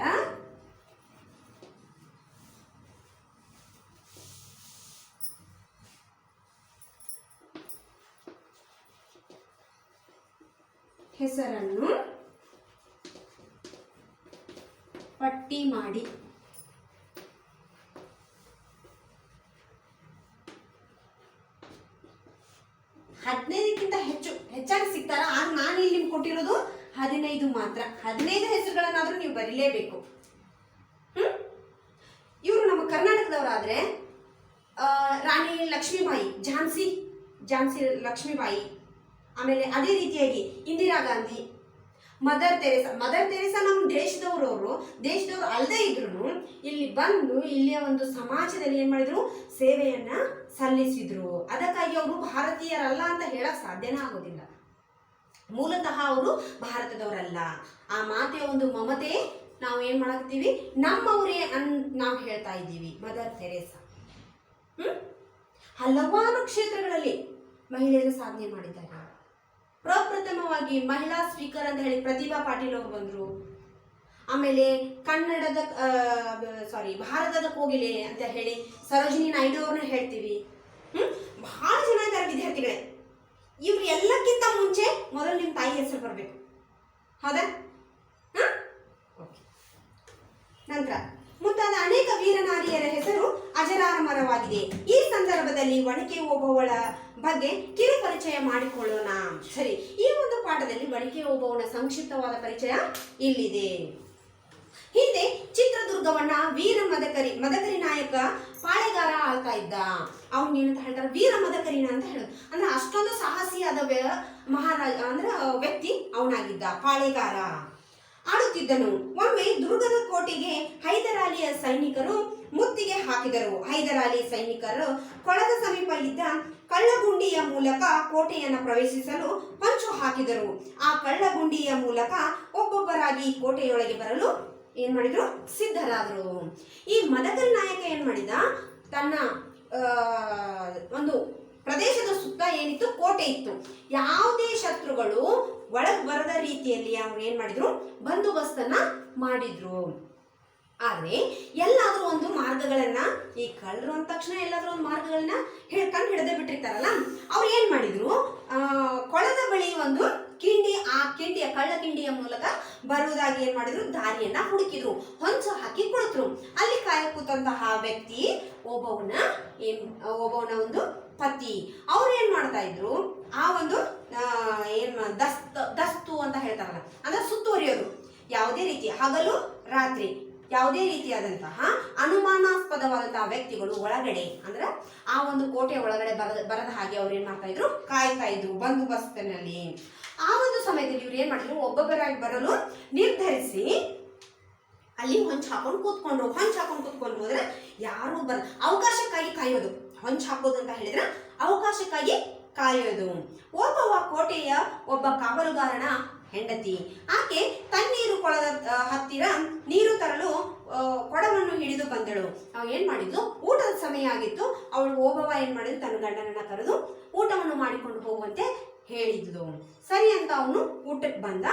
ಹೆಸರನ್ನು ಪಟ್ಟಿ ಮಾಡಿ. ಹದಿನೈದಕ್ಕಿಂತ ಹೆಚ್ಚಾಗಿ ಸಿಗ್ತಾರ. ಆಗ ನಾನು ಇಲ್ಲಿ ನಿಮ್ಗೆ ಕೊಟ್ಟಿರೋದು 15 ಮಾತ್ರ. 15 ಹೆಸರುಗಳನ್ನಾದ್ರೂ ನೀವು ಬರೀಲೇಬೇಕು. ಇವರು ನಮ್ಮ ಕರ್ನಾಟಕದವರಾದ್ರೆ ರಾಣಿ ಲಕ್ಷ್ಮೀಬಾಯಿ, ಝಾನ್ಸಿ ಲಕ್ಷ್ಮೀಬಾಯಿ, ಆಮೇಲೆ ಅದೇ ರೀತಿಯಾಗಿ ಇಂದಿರಾ ಗಾಂಧಿ, ಮದರ್ ತೆರೇಸಾ ನಮ್ಮ ದೇಶದವರು ಅಲ್ಲದೆ ಇದ್ರು ಇಲ್ಲಿ ಬಂದು ಇಲ್ಲಿಯ ಒಂದು ಸಮಾಜದಲ್ಲಿ ಏನ್ ಮಾಡಿದ್ರು, ಸೇವೆಯನ್ನ ಸಲ್ಲಿಸಿದ್ರು. ಅದಕ್ಕಾಗಿ ಅವರು ಭಾರತೀಯರಲ್ಲ ಅಂತ ಹೇಳಕ್ ಸಾಧ್ಯನೇ ಆಗೋದಿಲ್ಲ. ಮೂಲತಃ ಅವರು ಭಾರತದವರಲ್ಲ. ಆ ಮಾತೆಯ ಒಂದು ಮಮತೆ ನಾವು ಏನ್ ಮಾಡಾಕ್ತೀವಿ, ನಮ್ಮವರೇ ನಾವು ಹೇಳ್ತಾ ಇದ್ದೀವಿ. ಮದರ್ ತೆರೇಸಾ ಹಲವಾರು ಕ್ಷೇತ್ರಗಳಲ್ಲಿ ಮಹಿಳೆಯರು ಸಾಧನೆ ಮಾಡಿದ್ದಾರೆ. ಪ್ರಪ್ರಥಮವಾಗಿ ಮಹಿಳಾ ಸ್ಪೀಕರ್ ಅಂತ ಹೇಳಿ ಪ್ರತಿಭಾ ಪಾಟೀಲ್ ಅವರು ಬಂದ್ರು. ಆಮೇಲೆ ಭಾರತದ ಕೋಗಿಲೆ ಅಂತ ಹೇಳಿ ಸರೋಜಿನಿ ನಾಯ್ಡು ಅವ್ರನ್ನ ಹೇಳ್ತೀವಿ. ಬಹಳ ಜನ ಇದ್ದಾರೆ ವಿದ್ಯಾರ್ಥಿಗಳೇ. ಇವ್ರು ಎಲ್ಲಕ್ಕಿಂತ ಮುಂಚೆ ಮೊದಲು ನಿಮ್ಮ ತಾಯಿ ಹೆಸರು ಬರಬೇಕು. ಹೌದಾ? ನಂತರ ಮುಂತಾದ ಅನೇಕ ವೀರನಾರಿಯರ ಹೆಸರು ಅಜರಾಮರವಾಗಿದೆ. ಈ ಸಂದರ್ಭದಲ್ಲಿ ಒನಕೆ ಓಬವ್ವಳ ಬಗ್ಗೆ ಕಿರು ಪರಿಚಯ ಮಾಡಿಕೊಳ್ಳೋಣ. ಸರಿ, ಈ ಒಂದು ಪಾಠದಲ್ಲಿ ಒನಕೆ ಓಬವ್ವನ ಸಂಕ್ಷಿಪ್ತವಾದ ಪರಿಚಯ ಇಲ್ಲಿದೆ. ಹಿಂದೆ ಚಿತ್ರದುರ್ಗವನ್ನ ವೀರ ಮದಕರಿ ನಾಯಕ ಪಾಳೆಗಾರ ಆಳ್ತಾ ಇದ್ದ. ಅವ್ನು ಏನಂತ ಹೇಳ್ತಾರೆ, ವೀರ ಮದಕರಿನ ಅಂತ ಹೇಳೋದು. ಅಂದ್ರೆ ಅಷ್ಟೊಂದು ಸಾಹಸಿಯಾದ ಮಹಾರಾಜ ಅಂದ್ರೆ ವ್ಯಕ್ತಿ ಅವನಾಗಿದ್ದ, ಪಾಳೆಗಾರ ಆಡುತ್ತಿದ್ದನು. ಒಮ್ಮೆ ದುರ್ಗದ ಕೋಟೆಗೆ ಹೈದರಾಲಿಯ ಸೈನಿಕರು ಮುತ್ತಿಗೆ ಹಾಕಿದರು. ಹೈದರಾಲಿ ಸೈನಿಕರು ಕೊಳದ ಸಮೀಪ ಇದ್ದ ಕಳ್ಳಗುಂಡಿಯ ಮೂಲಕ ಕೋಟೆಯನ್ನು ಪ್ರವೇಶಿಸಲು ಹೊಂಚು ಹಾಕಿದರು. ಆ ಕಳ್ಳಗುಂಡಿಯ ಮೂಲಕ ಒಬ್ಬೊಬ್ಬರಾಗಿ ಕೋಟೆಯೊಳಗೆ ಬರಲು ಏನ್ ಮಾಡಿದ್ರು, ಸಿದ್ಧರಾದರು. ಈ ಮದಕರಿ ನಾಯಕ ಏನ್ ಮಾಡಿದ, ತನ್ನ ಒಂದು ಪ್ರದೇಶದ ಸುತ್ತ ಏನಿತ್ತು, ಕೋಟೆ ಇತ್ತು. ಯಾವುದೇ ಶತ್ರುಗಳು ಒಳಗೆ ಬರದ ರೀತಿಯಲ್ಲಿ ಅವ್ರು ಏನ್ ಮಾಡಿದ್ರು, ಬಂದೋಬಸ್ತನ್ನ ಮಾಡಿದ್ರು. ಆದ್ರೆ ಎಲ್ಲಾದ್ರೂ ಒಂದು ಮಾರ್ಗಗಳನ್ನ, ಈ ಕಳ್ಳರು ಅಂದ ತಕ್ಷಣ ಎಲ್ಲಾದ್ರೂ ಒಂದು ಮಾರ್ಗಗಳನ್ನ ಕಂಡು ಹಿಡದೆ ಬಿಟ್ಟಿರ್ತಾರಲ್ಲ, ಅವ್ರು ಏನ್ ಮಾಡಿದ್ರು, ಕೊಳದ ಬಳಿ ಒಂದು ಕಿಂಡಿ, ಆ ಕಿಂಡಿಯ ಕಳ್ಳ ಕಿಂಡಿಯ ಮೂಲಕ ಬರುವುದಾಗಿ ಏನ್ ಮಾಡಿದ್ರು, ದಾರಿಯನ್ನ ಹುಡುಕಿದ್ರು. ಹೊಂಚು ಹಾಕಿ ಕುಳಿತರು. ಅಲ್ಲಿ ಕಾಯ ಕೂತಂತಹ ವ್ಯಕ್ತಿ ಒಬ್ಬವನ ಒಂದು ಪತಿ. ಅವ್ರು ಏನ್ ಮಾಡ್ತಾ ಇದ್ರು, ಆ ಒಂದು ದಸ್ತು ಅಂತ ಹೇಳ್ತಾರಲ್ಲ, ಅಂದ್ರೆ ಸುತ್ತುವರಿಯೋದು. ಯಾವುದೇ ರೀತಿ ಹಗಲು ರಾತ್ರಿ ಯಾವುದೇ ರೀತಿಯಾದಂತಹ ಅನುಮಾನಾಸ್ಪದವಾದಂತಹ ವ್ಯಕ್ತಿಗಳು ಒಳಗಡೆ ಅಂದ್ರೆ ಆ ಒಂದು ಕೋಟೆಯ ಒಳಗಡೆ ಬರದ ಹಾಗೆ ಅವ್ರು ಏನ್ ಮಾಡ್ತಾ ಇದ್ರು, ಕಾಯ್ತಾ ಇದ್ರು ಬಂದೋಬಸ್ತಿನಲ್ಲಿ. ಆ ಒಂದು ಸಮಯದಲ್ಲಿ ಇವ್ರು ಏನ್ ಮಾಡಿದ್ರು, ಒಬ್ಬೊಬ್ಬರಾಗಿ ಬರಲು ನಿರ್ಧರಿಸಿ ಅಲ್ಲಿ ಹೊಂಚು ಹಾಕೊಂಡು ಕೂತ್ಕೊಂಡ್ರು. ಅಂದ್ರೆ ಯಾರು ಅವಕಾಶಕ್ಕಾಗಿ ಕಾಯೋದು. ಹೊಂಚು ಹಾಕೋದು ಅಂತ ಹೇಳಿದ್ರೆ ಅವಕಾಶಕ್ಕಾಗಿ ಕಾಯೋದು. ಓಬವ್ವ ಕೋಟೆಯ ಒಬ್ಬ ಕಾವಲುಗಾರನ ಹೆಂಡತಿ. ಆಕೆ ತಣ್ಣೀರು ಕೊಳದ ಹತ್ತಿರ ನೀರು ತರಲು ಕೊಡವನ್ನು ಹಿಡಿದು ಬಂದಳು. ಅವ್ ಏನ್ ಮಾಡಿದ್ಲು, ಊಟದ ಸಮಯ ಆಗಿತ್ತು. ಅವಳು ಓಬವ್ವ ಏನ್ ಮಾಡಿದ್ಲು, ತನ್ನ ಗಂಡನನ್ನ ಕರೆದು ಊಟವನ್ನು ಮಾಡಿಕೊಂಡು ಹೋಗುವಂತೆ ಹೇಳಿದ್ಲು. ಸರಿ ಅಂತ ಅವನು ಊಟಕ್ಕೆ ಬಂದ.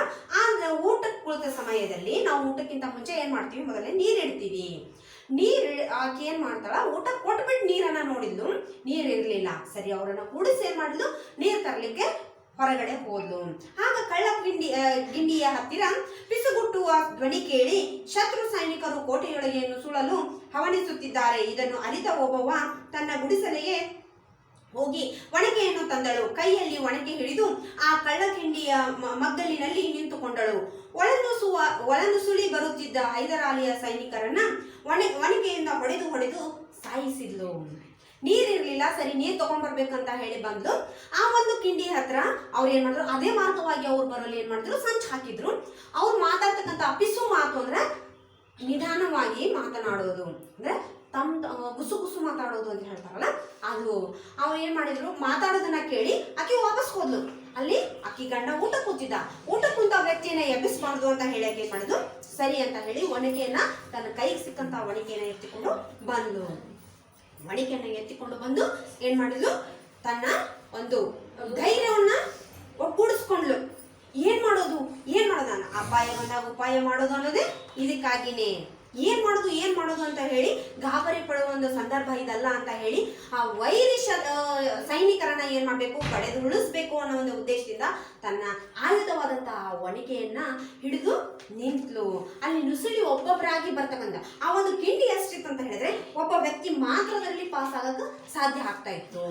ಆದ್ರೆ ಊಟಕ್ಕೆ ಕುಳಿತ ಸಮಯದಲ್ಲಿ ನಾವು ಊಟಕ್ಕಿಂತ ಮುಂಚೆ ಏನ್ ಮಾಡ್ತೀವಿ, ಮೊದಲೇ ನೀರಿಡ್ತೀವಿ. ಆಕೆ ಏನ್ ಮಾಡ್ತಾಳ, ಊಟ ಕೊಟ್ಬಿಟ್ಟು ನೀರನ್ನ ನೋಡಿದ್ಲು, ನೀರ್ ಇರ್ಲಿಲ್ಲ. ಸರಿ, ಅವರನ್ನ ಕೂಡಿಸಿ ಏನ್ ಮಾಡಿದ್ಲು, ನೀರ್ ತರ್ಲಿಕ್ಕೆ ಹೊರಗಡೆ ಹೋದ್ಲು. ಆಗ ಕಳ್ಳ ಗಿಂಡಿಯ ಹತ್ತಿರ ಪಿಸುಗುಟ್ಟುವ ಧ್ವನಿ ಕೇಳಿ ಶತ್ರು ಸೈನಿಕರು ಕೋಟೆಯೊಳಗೆ ಸುಳಲು ಹವಣಿಸುತ್ತಿದ್ದಾರೆ. ಇದನ್ನು ಅರಿತ ಓಬವ್ವ ತನ್ನ ಗುಡಿಸಲೆಗೆ ಹೋಗಿ ಒಣಕೆಯನ್ನು ತಂದಳು. ಕೈಯಲ್ಲಿ ಒಣಕೆ ಹಿಡಿದು ಆ ಕಳ್ಳಕಿಂಡಿಯ ಮಗ್ಗಲಿನಲ್ಲಿ ನಿಂತುಕೊಂಡಳು. ಒಳನುಸುಳಿ ಬರುತ್ತಿದ್ದ ಹೈದರಾಲಿಯ ಸೈನಿಕರನ್ನ ಒಣಕೆಯಿಂದ ಹೊಡೆದು ಸಾಯಿಸಿದ್ಲು. ನೀರಿರ್ಲಿಲ್ಲ. ಸರಿ, ನೀರ್ ತಗೊಂಡ್ಬರ್ಬೇಕಂತ ಹೇಳಿ ಬಂದ್ಲು. ಆ ಒಂದು ಕಿಂಡಿ ಹತ್ರ ಅವ್ರು ಏನ್ ಮಾಡಿದ್ರು, ಅದೇ ಮಾರ್ಗವಾಗಿ ಅವ್ರು ಬರಲು ಏನ್ ಮಾಡಿದ್ರು, ಸಂಚು ಹಾಕಿದ್ರು. ಅವ್ರು ಮಾತಾಡ್ತಕ್ಕಂಥ ಪಿಸು ಮಾತು ಅಂದ್ರೆ ನಿಧಾನವಾಗಿ ಮಾತನಾಡೋದು, ಅಂದ್ರೆ ಗುಸು ಮಾತಾಡೋದು ಅಂತ ಹೇಳ್ತಾರಲ್ಲ ಅದು. ಅವ್ರು ಏನ್ ಮಾಡಿದ್ರು, ಮಾತಾಡೋದನ್ನ ಕೇಳಿ ಆಕೆ ವಾಪಸ್ ಹೋದ್ಲು. ಅಲ್ಲಿ ಆಕಿ ಗಂಡ ಊಟ ಕೂತಿದ್ದ. ಊಟ ಕುಂತ ವ್ಯಕ್ತಿಯನ್ನ ಎಬ್ಬಿಸಬಾರ್ದು ಅಂತ ಹೇಳಿ ಆಕೆ ಮಾಡಿದ್ರು. ಸರಿ ಅಂತ ಹೇಳಿ ಒನಕೆಯನ್ನ, ತನ್ನ ಕೈಗೆ ಸಿಕ್ಕಂತ ಒನಕೆಯನ್ನ ಎತ್ತಿಕೊಂಡು ಬಂದು ಏನ್ ಮಾಡಿದ್ಲು, ತನ್ನ ಒಂದು ಧೈರ್ಯವನ್ನ ಒಗ್ಗೂಡಿಸ್ಕೊಂಡ್ಲು. ಏನ್ ಮಾಡೋದು ಅಪಾಯ ಬಂದಾಗ ಉಪಾಯ ಮಾಡೋದು ಅನ್ನೋದೇ ಇದಕ್ಕಾಗಿನೇ. ಏನ್ ಮಾಡೋದು ಅಂತ ಹೇಳಿ ಗಾಬರಿ ಪಡುವ ಒಂದು ಸಂದರ್ಭ ಇದಲ್ಲ ಅಂತ ಹೇಳಿ ಆ ವೈರಿ ಸೈನಿಕರನ್ನ ಏನ್ ಮಾಡ್ಬೇಕು, ಕಡೆದು ಉಳಿಸ್ಬೇಕು ಅನ್ನೋ ಒಂದು ಉದ್ದೇಶದಿಂದ ತನ್ನ ಆಯುಧವಾದಂತಹ ಒಣಕೆಯನ್ನ ಹಿಡಿದು ನಿಂತ್ಲು. ಅಲ್ಲಿ ನುಸುಳಿ ಒಬ್ಬೊಬ್ಬರಾಗಿ ಬರ್ತಕ್ಕಂಥ ಆ ಒಂದು ಕಿಂಡಿ ಎಷ್ಟಿತ್ತು ಅಂತ ಹೇಳಿದ್ರೆ ಒಬ್ಬ ವ್ಯಕ್ತಿ ಮಾತ್ರ ಅದರಲ್ಲಿ ಪಾಸ್ ಆಗಕ್ಕೆ ಸಾಧ್ಯ ಆಗ್ತಾ ಇತ್ತು.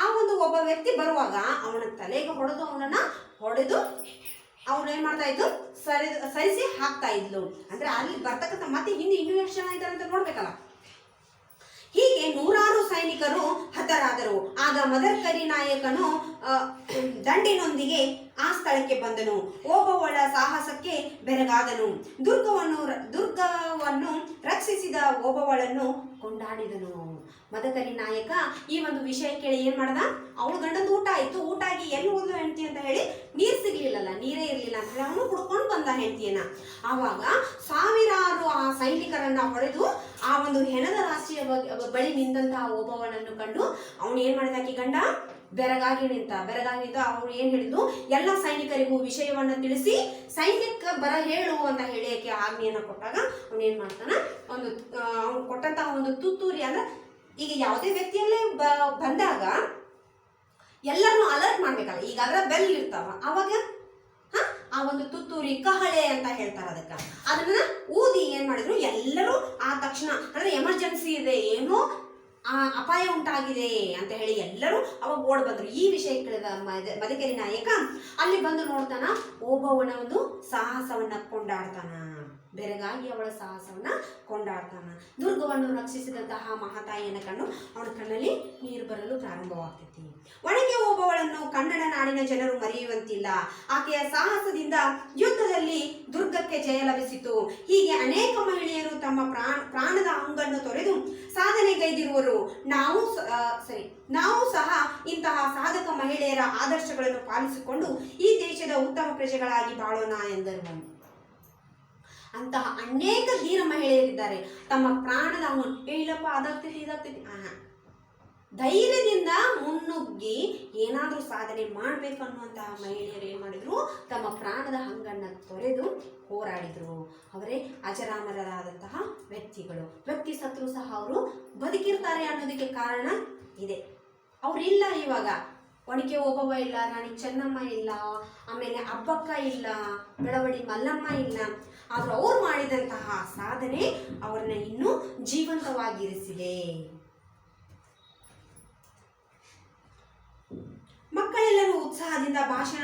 ಆ ಒಂದು ಒಬ್ಬ ವ್ಯಕ್ತಿ ಬರುವಾಗ ಅವನ ತಲೆಗೆ ಹೊಡೆದು ಅವ್ರು ಏನ್ ಮಾಡ್ತಾ ಇದ್ರು, ಸರಿಸಿ ಹಾಕ್ತಾ ಇದ್ಲು. ಅಂದ್ರೆ ಅಲ್ಲಿ ಬರ್ತಕ್ಕಂಥ ಮತ್ತೆ ಹಿಂದೆ ಇನ್ನೂ ಎಷ್ಟು ಜನ ಇದ್ದಾರೆ ಅಂತ ನೋಡ್ಬೇಕಲ್ಲ. ಹೀಗೆ ನೂರಾರು ಸೈನಿಕರು ಹತರಾದರು. ಆಗ ಮದಕರಿ ನಾಯಕನು ದಂಡಿನೊಂದಿಗೆ ಆ ಸ್ಥಳಕ್ಕೆ ಬಂದನು. ಓಬವ್ವಳ ಸಾಹಸಕ್ಕೆ ಬೆರಗಾದನು. ದುರ್ಗವನ್ನು ರಕ್ಷಿಸಿದ ಓಬವ್ವಳನ್ನು ಕೊಂಡಾಡಿದನು. ಮದಕರಿ ನಾಯಕ ಈ ಒಂದು ವಿಷಯ ಕೇಳಿ ಏನ್ ಮಾಡ್ದ, ಅವಳು ಗಂಡಂದು ಊಟ ಆಯ್ತು, ಊಟ ಆಗಿ ಎಲ್ಲಿ ಹೋದ್ಲು ಹೆಂಡತಿ ಅಂತ ಹೇಳಿ ನೀರು ಸಿಗ್ಲಿಲ್ಲಲ್ಲ, ನೀರೇ ಇರ್ಲಿಲ್ಲ ಅಂತ ಹೇಳಿ ಅವನು ಕುಡ್ಕೊಂಡು ಬಂದ ಹೆಂಡತಿಯನ್ನ. ಆವಾಗ ಸಾವಿರಾರು ಆ ಸೈನಿಕರನ್ನ ಹೊಡೆದು ಆ ಒಂದು ಹೆಣದ ರಾಶಿಯ ಬಳಿ ನಿಂತಹ ಓಬವ್ವನನ್ನು ಕಂಡು ಅವನು ಏನ್ ಮಾಡಿದಾಕಿ ಗಂಡ ಬೆರಗಾಗಿ ನಿಂತ. ಅವನು ಏನ್ ಹೇಳಿದ್ರು, ಎಲ್ಲ ಸೈನಿಕರಿಗೂ ವಿಷಯವನ್ನ ತಿಳಿಸಿ ಸೈನ್ಯಕ್ಕೆ ಬರ ಹೇಳು ಅಂತ ಹೇಳಿ ಆಜ್ಞೆಯನ್ನ ಕೊಟ್ಟಾಗ ಅವನು ಏನ್ ಮಾಡ್ತಾನ, ಅವನು ಕೊಟ್ಟಂತಹ ಒಂದು ತುತ್ತೂರಿ ಅಂದ್ರೆ ಈಗ ಯಾವುದೇ ವ್ಯಕ್ತಿಯಲ್ಲೇ ಬಂದಾಗ ಎಲ್ಲರನ್ನು ಅಲರ್ಟ್ ಮಾಡ್ಬೇಕಲ್ಲ. ಈಗ ಅದರ ಬೆಲ್ ಇರ್ತಾವ, ಅವಾಗ ಆ ಒಂದು ತುತ್ತೂರಿ ಕಹಳೆ ಅಂತ ಹೇಳ್ತಾರೆ ಅದಕ್ಕೆ, ಅದನ್ನ ಊದಿ ಏನ್ ಮಾಡಿದ್ರು ಎಲ್ಲರೂ ಆ ತಕ್ಷಣ ಅಂದ್ರೆ ಎಮರ್ಜೆನ್ಸಿ ಇದೆ, ಏನೋ ಅಪಾಯ ಉಂಟಾಗಿದೆ ಅಂತ ಹೇಳಿ ಎಲ್ಲರೂ ಅವಾಗ ಓಡ್ ಬಂದ್ರು. ಈ ವಿಷಯ ಕೇಳಿದ ಮದಕರಿ ನಾಯಕ ಅಲ್ಲಿ ಬಂದು ನೋಡ್ತಾನ, ಓಬವ್ವನ ಒಂದು ಸಾಹಸವನ್ನ ಕೊಂಡಾಡ್ತಾನ, ಬೆರಗಾಗಿ ಅವಳ ಸಾಹಸವನ್ನ ಕೊಂಡಾಡ್ತಾನ. ದುರ್ಗವನ್ನು ರಕ್ಷಿಸಿದಂತಹ ಮಹಾತಾಯಿಯನ್ನು ಕಂಡು ಅವನ ಕಣ್ಣಲ್ಲಿ ನೀರು ಬರಲು ಪ್ರಾರಂಭವಾಗ್ತೈತಿ. ಒಣಗಿ ಓಬವ್ವಳನ್ನು ಕನ್ನಡ ನಾಡಿನ ಜನರು ಮರೆಯುವಂತಿಲ್ಲ. ಆಕೆಯ ಸಾಹಸದಿಂದ ಯುದ್ಧದಲ್ಲಿ ದುರ್ಗಕ್ಕೆ ಜಯ ಲಭಿಸಿತು. ಹೀಗೆ ಅನೇಕ ಮಹಿಳೆಯರು ತಮ್ಮ ಪ್ರಾಣದ ಹಂಗನ್ನು ತೊರೆದು ಸಾಧನೆಗೈದಿರುವರು. ನಾವು ಸಹ ಇಂತಹ ಸಾಧಕ ಮಹಿಳೆಯರ ಆದರ್ಶಗಳನ್ನು ಪಾಲಿಸಿಕೊಂಡು ಈ ದೇಶದ ಉತ್ತಮ ಪ್ರಜೆಗಳಾಗಿ ಬಾಳೋಣ ಎಂದರು. ಅಂತಹ ಅನೇಕ ಧೀರ ಮಹಿಳೆಯರಿದ್ದಾರೆ. ತಮ್ಮ ಪ್ರಾಣದ ಇಲ್ಲಪ್ಪ ಅದಾಗ್ತೈತಿ ಧೈರ್ಯದಿಂದ ಮುನ್ನುಗ್ಗಿ ಏನಾದ್ರೂ ಸಾಧನೆ ಮಾಡ್ಬೇಕು ಅನ್ನುವಂತಹ ಮಹಿಳೆಯರು ಏನ್ ಮಾಡಿದ್ರು, ತಮ್ಮ ಪ್ರಾಣದ ಹಂಗನ್ನ ತೊರೆದು ಹೋರಾಡಿದ್ರು. ಅವರೇ ಅಜರಾಮರರಾದಂತಹ ವ್ಯಕ್ತಿಗಳು. ವ್ಯಕ್ತಿ ಸತ್ರು ಸಹ ಅವರು ಬದುಕಿರ್ತಾರೆ ಅನ್ನೋದಕ್ಕೆ ಕಾರಣ ಇದೆ. ಅವ್ರಿಲ್ಲ, ಇವಾಗ ಒಣಕೆ ಓಬವ್ವ ಇಲ್ಲ, ರಾಣಿ ಚೆನ್ನಮ್ಮ ಇಲ್ಲ, ಆಮೇಲೆ ಅಬ್ಬಕ್ಕ ಇಲ್ಲ, ಬೆಳವಡಿ ಮಲ್ಲಮ್ಮ ಇಲ್ಲ. ಆದ್ರೂ ಅವ್ರು ಮಾಡಿದಂತಹ ಸಾಧನೆ ಅವ್ರನ್ನ ಇನ್ನೂ ಜೀವಂತವಾಗಿರಿಸಿದೆ. ಮಕ್ಕಳೆಲ್ಲರೂ ಉತ್ಸಾಹದಿಂದ ಭಾಷಣ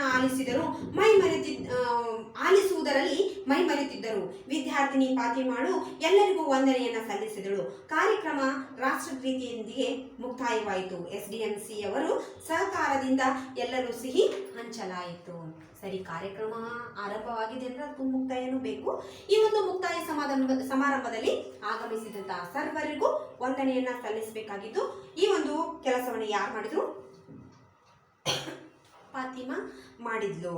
ಆಲಿಸುವುದರಲ್ಲಿ ಮೈ ಮರೆತಿದ್ದರು. ವಿದ್ಯಾರ್ಥಿನಿ ಫಾತಿಮಾಳು ಎಲ್ಲರಿಗೂ ವಂದನೆಯನ್ನ ಸಲ್ಲಿಸಿದಳು. ಕಾರ್ಯಕ್ರಮ ರಾಷ್ಟ್ರಗೀತೆಯೊಂದಿಗೆ ಮುಕ್ತಾಯವಾಯಿತು. SDMC ಅವರು ಸಹಕಾರದಿಂದ ಎಲ್ಲರೂ ಸಿಹಿ ಹಂಚಲಾಯಿತು. ಸರಿ, ಕಾರ್ಯಕ್ರಮ ಆರಂಭವಾಗಿದೆ ಅಂದ್ರೆ ಅದಕ್ಕೂ ಮುಕ್ತಾಯನೂ ಬೇಕು. ಈ ಒಂದು ಮುಕ್ತಾಯ ಸಮಾರಂಭದಲ್ಲಿ ಆಗಮಿಸಿದಂತಹ ಸರ್ವರಿಗೂ ವಂದನೆಯನ್ನ ಸಲ್ಲಿಸಬೇಕಾಗಿದ್ದು, ಈ ಒಂದು ಕೆಲಸವನ್ನು ಯಾರು ಮಾಡಿದ್ರು, ಫಾತಿಮಾ ಮಾಡಿದ್ಲು.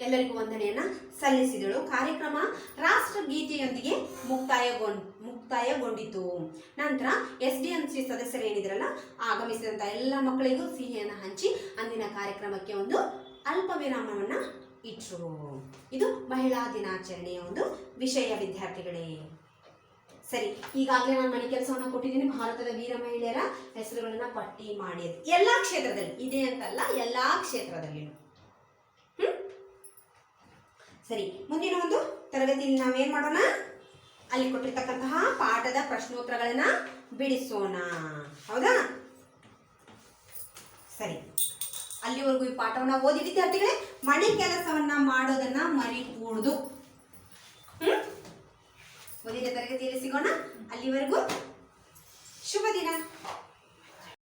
ಎಲ್ಲರಿಗೂ ವಂದನೆಯನ್ನ ಸಲ್ಲಿಸಿದಳು. ಕಾರ್ಯಕ್ರಮ ರಾಷ್ಟ್ರಗೀತೆಯೊಂದಿಗೆ ಮುಕ್ತಾಯಗೊಂಡಿತು. ನಂತರ SDMC ಸದಸ್ಯರು ಏನಿದ್ರಲ್ಲ, ಆಗಮಿಸಿದಂತ ಎಲ್ಲ ಮಕ್ಕಳಿಗೂ ಸಿಹಿಯನ್ನು ಹಂಚಿ ಅಂದಿನ ಕಾರ್ಯಕ್ರಮಕ್ಕೆ ಒಂದು ಅಲ್ಪ ವಿರಾಮವನ್ನ ಇಟ್ಟರು. ಇದು ಮಹಿಳಾ ದಿನಾಚರಣೆಯ ಒಂದು ವಿಷಯ ವಿದ್ಯಾರ್ಥಿಗಳೇ. ಸರಿ, ಈಗಾಗಲೇ ನಾನು ಮನೆ ಕೆಲಸವನ್ನ ಕೊಟ್ಟಿದ್ದೀನಿ. ಭಾರತದ ವೀರ ಮಹಿಳೆಯರ ಹೆಸರುಗಳನ್ನ ಪಟ್ಟಿ ಮಾಡಿ ಎಲ್ಲಾ ಕ್ಷೇತ್ರದಲ್ಲಿ ಇದೆ ಅಂತಲ್ಲ, ಎಲ್ಲಾ ಕ್ಷೇತ್ರದಲ್ಲಿ. ಸರಿ, ಮುಂದಿನ ಒಂದು ತರಗತಿಯಲ್ಲಿ ನಾವೇನ್ ಮಾಡೋಣ, ಅಲ್ಲಿ ಕೊಟ್ಟಿರ್ತಕ್ಕಂತಹ ಪಾಠದ ಪ್ರಶ್ನೋತ್ತರಗಳನ್ನ ಬಿಡಿಸೋಣ. ಹೌದಾ? ಸರಿ, ಅಲ್ಲಿವರೆಗೂ ಈ ಪಾಠವನ್ನ ಓದಿ ವಿದ್ಯಾರ್ಥಿಗಳೇ ಮನೆ ಕೆಲಸವನ್ನ ಮಾಡೋದನ್ನ ಮರಿಕೂಡುದು. ಮುಂದಿನ ತರಗತಿಯಲ್ಲಿ ಸಿಗೋಣ. ಅಲ್ಲಿವರೆಗೂ ಶುಭ ದಿನ.